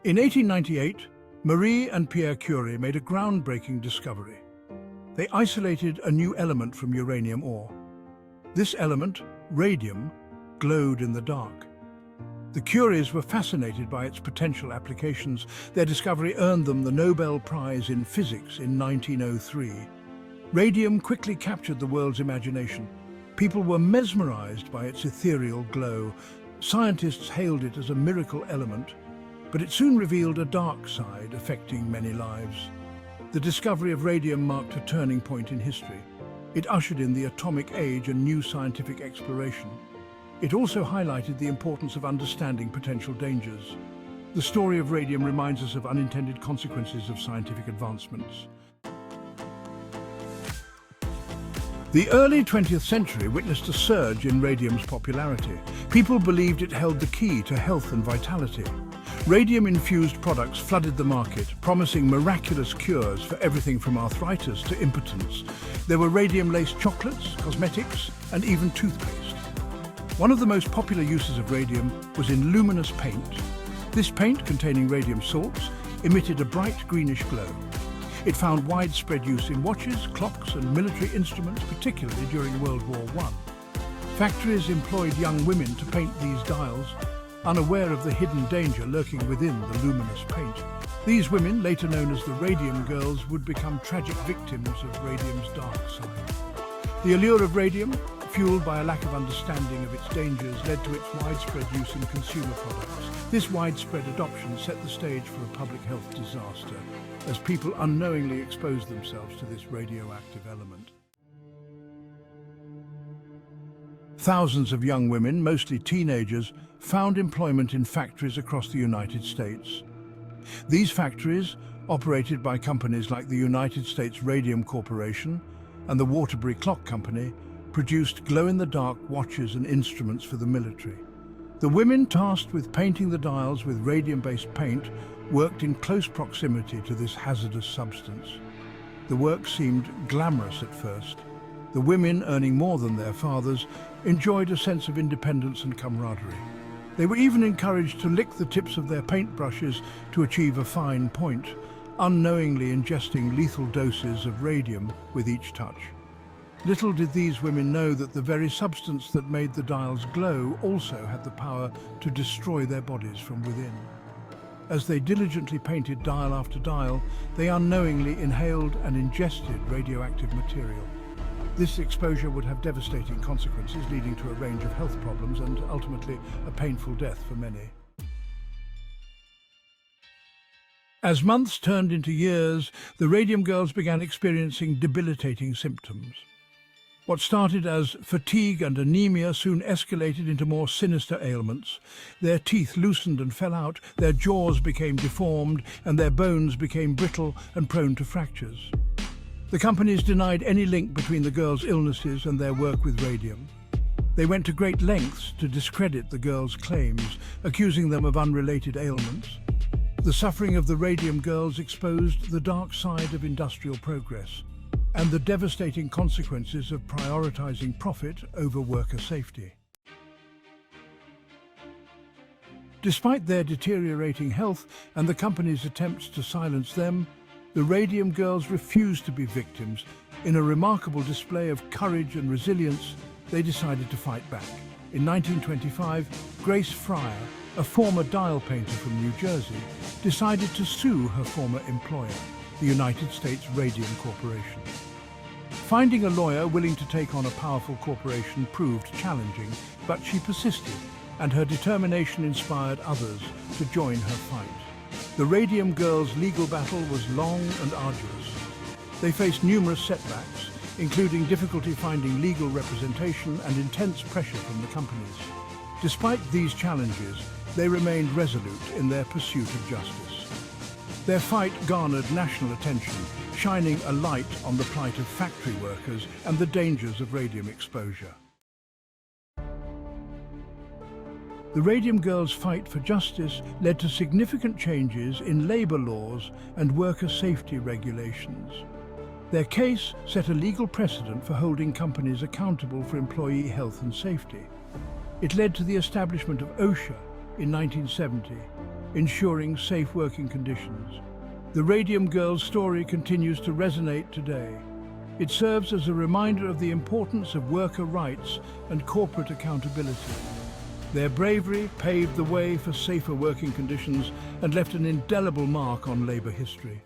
In 1898, Marie and Pierre Curie made a groundbreaking discovery. They isolated a new element from uranium ore. This element, radium, glowed in the dark. The Curies were fascinated by its potential applications. Their discovery earned them the Nobel Prize in Physics in 1903. Radium quickly captured the world's imagination. People were mesmerized by its ethereal glow. Scientists hailed it as a miracle element, but it soon revealed a dark side affecting many lives. The discovery of radium marked a turning point in history. It ushered in the atomic age and new scientific exploration. It also highlighted the importance of understanding potential dangers. The story of radium reminds us of unintended consequences of scientific advancements. The early 20th century witnessed a surge in radium's popularity. People believed it held the key to health and vitality. Radium-infused products flooded the market, promising miraculous cures for everything from arthritis to impotence. There were radium-laced chocolates, cosmetics, and even toothpaste. One of the most popular uses of radium was in luminous paint. This paint, containing radium salts, emitted a bright greenish glow. It found widespread use in watches, clocks, and military instruments, particularly during World War I. Factories employed young women to paint these dials, unaware of the hidden danger lurking within the luminous paint. These women, later known as the Radium Girls, would become tragic victims of radium's dark side. The allure of radium, fueled by a lack of understanding of its dangers, led to its widespread use in consumer products. This widespread adoption set the stage for a public health disaster, as people unknowingly exposed themselves to this radioactive element. Thousands of young women, mostly teenagers, found employment in factories across the United States. These factories, operated by companies like the United States Radium Corporation and the Waterbury Clock Company, produced glow-in-the-dark watches and instruments for the military. The women tasked with painting the dials with radium-based paint worked in close proximity to this hazardous substance. The work seemed glamorous at first. The women, earning more than their fathers, enjoyed a sense of independence and camaraderie. They were even encouraged to lick the tips of their paintbrushes to achieve a fine point, unknowingly ingesting lethal doses of radium with each touch. Little did these women know that the very substance that made the dials glow also had the power to destroy their bodies from within. As they diligently painted dial after dial, they unknowingly inhaled and ingested radioactive material. This exposure would have devastating consequences, leading to a range of health problems and ultimately a painful death for many. As months turned into years, the Radium Girls began experiencing debilitating symptoms. What started as fatigue and anemia soon escalated into more sinister ailments. Their teeth loosened and fell out, their jaws became deformed, and their bones became brittle and prone to fractures. The companies denied any link between the girls' illnesses and their work with radium. They went to great lengths to discredit the girls' claims, accusing them of unrelated ailments. The suffering of the Radium Girls exposed the dark side of industrial progress and the devastating consequences of prioritizing profit over worker safety. Despite their deteriorating health and the company's attempts to silence them, the Radium Girls refused to be victims. In a remarkable display of courage and resilience, they decided to fight back. In 1925, Grace Fryer, a former dial painter from New Jersey, decided to sue her former employer, the United States Radium Corporation. Finding a lawyer willing to take on a powerful corporation proved challenging, but she persisted, and her determination inspired others to join her fight. The Radium Girls' legal battle was long and arduous. They faced numerous setbacks, including difficulty finding legal representation and intense pressure from the companies. Despite these challenges, they remained resolute in their pursuit of justice. Their fight garnered national attention, shining a light on the plight of factory workers and the dangers of radium exposure. The Radium Girls' fight for justice led to significant changes in labor laws and worker safety regulations. Their case set a legal precedent for holding companies accountable for employee health and safety. It led to the establishment of OSHA in 1970, ensuring safe working conditions. The Radium Girls' story continues to resonate today. It serves as a reminder of the importance of worker rights and corporate accountability. Their bravery paved the way for safer working conditions and left an indelible mark on labour history.